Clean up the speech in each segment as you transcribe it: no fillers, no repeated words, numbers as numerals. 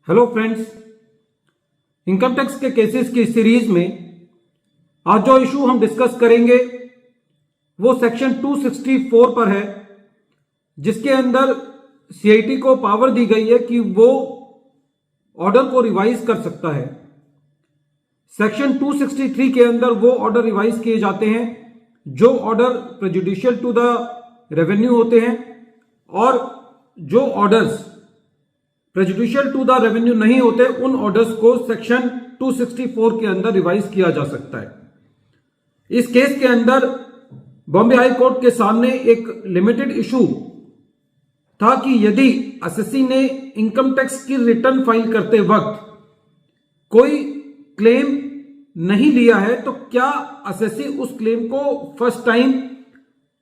Hello friends, income tax के cases की series में आज जो इशू हम डिस्कस करेंगे वो सेक्शन 264 पर है, जिसके अंदर सीआईटी को पावर दी गई है कि वो ऑर्डर को रिवाइज कर सकता है। सेक्शन 263 के अंदर वो ऑर्डर रिवाइज किए जाते हैं जो order prejudicial to the revenue होते हैं, और जो orders prejudicial to the revenue नहीं होते उन ऑर्डर्स को सेक्शन 264 के अंदर रिवाइज किया जा सकता है। इस केस के अंदर बॉम्बे हाई कोर्ट के सामने एक लिमिटेड इशू था कि यदि एसएससी ने इनकम टैक्स की रिटर्न फाइल करते वक्त कोई क्लेम नहीं लिया है तो क्या एसएससी उस क्लेम को फर्स्ट टाइम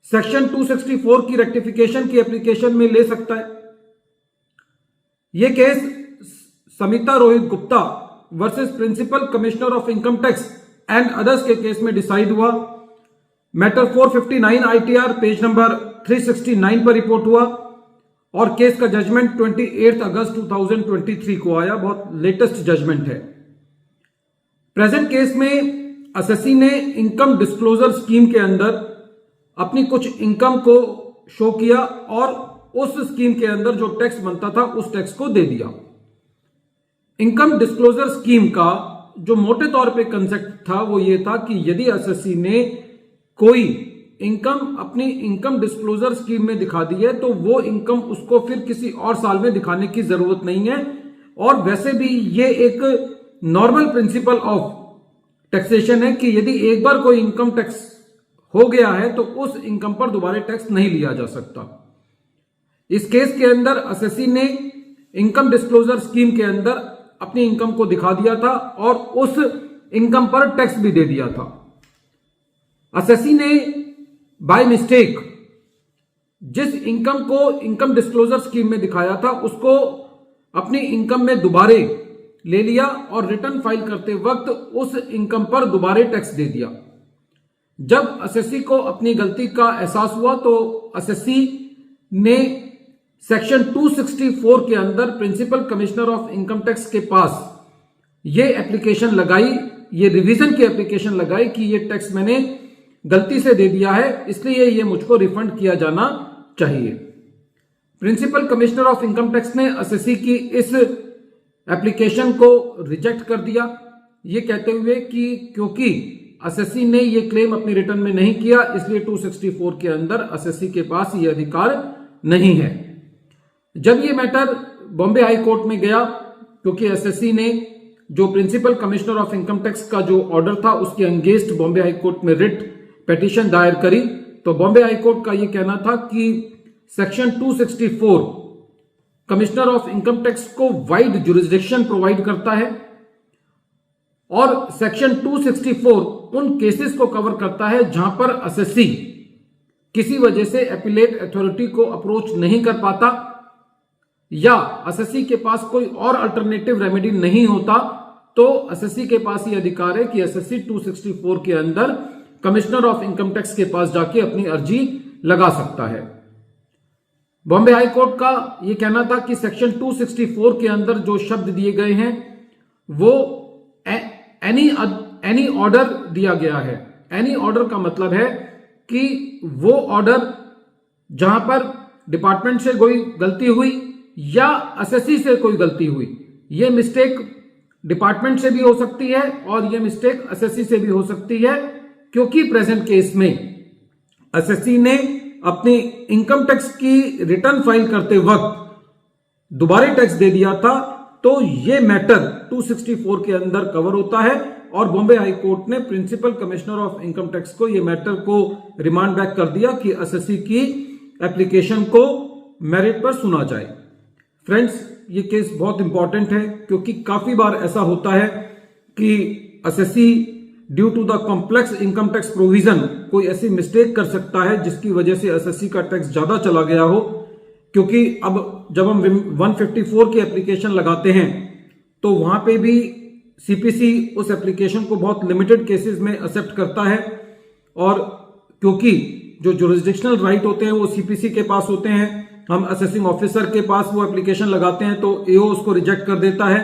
सेक्शन 264 की रेक्टिफिकेशन की एप्लीकेशन में ले सकता है। यह case Samita Rohit Gupta versus principal commissioner of income tax and others के केस में डिसाइड हुआ। मैटर 459 आईटीआर पेज नंबर 369 पर रिपोर्ट हुआ और केस का जजमेंट 28 अगस्त 2023 को आया। बहुत लेटेस्ट जजमेंट है। प्रेजेंट केस में एसएससी ने इनकम डिस्क्लोजर स्कीम के अंदर अपनी कुछ इनकम को शो किया और उस स्कीम के अंदर जो टैक्स बनता था उस टैक्स को दे दिया। इनकम डिस्क्लोजर स्कीम का जो मोटे तौर पे कंसेप्ट था वो ये था कि यदि एसएससी ने कोई इनकम अपनी इनकम डिस्क्लोजर स्कीम में दिखा दी है तो वो इनकम उसको फिर किसी और साल में दिखाने की जरूरत नहीं है। और वैसे भी ये एक नॉर्मल प्रिंसिपल ऑफ टैक्सेशन है कि यदि एक बार कोई इनकम टैक्स हो गया है तो उस इनकम पर दोबारा टैक्स नहीं लिया जा सकता। इस केस के अंदर एसएससी ने इनकम डिस्क्लोजर स्कीम के अंदर अपनी इनकम को दिखा दिया था और उस इनकम पर टैक्स भी दे दिया था। एसएससी ने बाय मिस्टेक जिस इनकम को इनकम डिस्क्लोजर स्कीम में दिखाया था उसको अपनी इनकम में दोबारे ले लिया और रिटर्न फाइल करते वक्त उस इनकम पर दोबारे टैक्स दे दिया। जब एसएससी को अपनी गलती का एहसास हुआ तो एसएससी ने सेक्शन 264 के अंदर principal commissioner of income tax के पास ये एप्लीकेशन लगाई, ये रिवीजन की एप्लीकेशन लगाई कि ये टैक्स मैंने गलती से दे दिया है, इसलिए ये मुझको रिफंड किया जाना चाहिए। Principal commissioner of income tax ने एसएससी की इस एप्लीकेशन को रिजेक्ट कर दिया, ये कहते हुए कि क्योंकि एसएससी ने ये क्लेम अपनी रिटर्न में नहीं किया इसलिए 264 के अंदर एसएससी के पास ये अधिकार नहीं है। जब ये मैटर बॉम्बे हाई कोर्ट में गया, क्योंकि एसएससी ने जो principal commissioner of income tax का जो ऑर्डर था उसके अगेंस्ट बॉम्बे हाई कोर्ट में रिट पिटीशन दायर करी, तो बॉम्बे हाई कोर्ट का ये कहना था कि section 264 commissioner of income tax को वाइड जुरिस्डिक्शन प्रोवाइड करता है और सेक्शन 264 उन केसेस को कवर करता है जहां पर एसएससी किसी वजह से एपीलेट अथॉरिटी को अप्रोच नहीं कर पाता या एसएससी के पास कोई और अल्टरनेटिव रेमेडी नहीं होता, तो एसएससी के पास ये अधिकार है कि एसएससी 264 के अंदर कमिश्नर ऑफ इनकम टैक्स के पास जाके अपनी अर्जी लगा सकता है। बॉम्बे हाई कोर्ट का यह कहना था कि सेक्शन 264 के अंदर जो शब्द दिए गए हैं वो एनी ऑर्डर दिया गया है। एनी ऑर्डर का मतलब है कि वो ऑर्डर जहां पर डिपार्टमेंट से कोई गलती हुई या एसएससी से कोई गलती हुई, ये मिस्टेक डिपार्टमेंट से भी हो सकती है और ये मिस्टेक एसएससी से भी हो सकती है, क्योंकि प्रेजेंट केस में एसएससी ने अपनी इनकम टैक्स की रिटर्न फाइल करते वक्त दोबारा टैक्स दे दिया था, तो ये मैटर 264 के अंदर कवर होता है और बॉम्बे हाई कोर्ट ने principal commissioner of income tax को ये मैटर को रिमांड बैक कर दिया कि एसएससी की एप्लीकेशन को मेरिट पर सुना जाए। फ्रेंड्स, ये केस बहुत इंपॉर्टेंट है क्योंकि काफी बार ऐसा होता है कि SSC due to the complex income tax provision कोई ऐसी मिस्टेक कर सकता है जिसकी वजह से एसएससी का टैक्स ज्यादा चला गया हो, क्योंकि अब जब हम 154 की एप्लीकेशन लगाते हैं तो वहां पे भी सीपीसी उस एप्लीकेशन को बहुत लिमिटेड केसेस में एक्सेप्ट करता है और क्योंकि जो जुरिस्डिक्शनल राइट होते हैं वो सीपीसी के पास होते हैं हम असेसिंग ऑफिसर के पास वो एप्लीकेशन लगाते हैं तो एओ उसको रिजेक्ट कर देता है।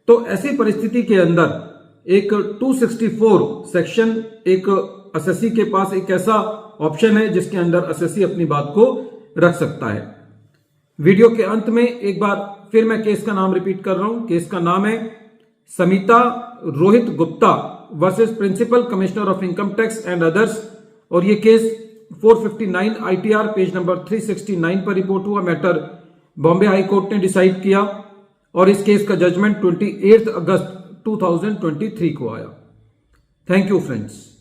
तो ऐसी परिस्थिति के अंदर एक 264 सेक्शन एक असेसी के पास एक ऐसा ऑप्शन है जिसके अंदर असेसी अपनी बात को रख सकता है। वीडियो के अंत में एक बार फिर मैं केस का नाम रिपीट कर रहा हूं। केस का नाम है Samita Rohit Gupta versus principal commissioner of income tax and others, और ये केस 459 ITR पेज नंबर 369 पर रिपोर्ट हुआ। मैटर बॉम्बे हाई कोर्ट ने डिसाइड किया और इस केस का जजमेंट 28 अगस्त 2023 को आया। Thank you friends.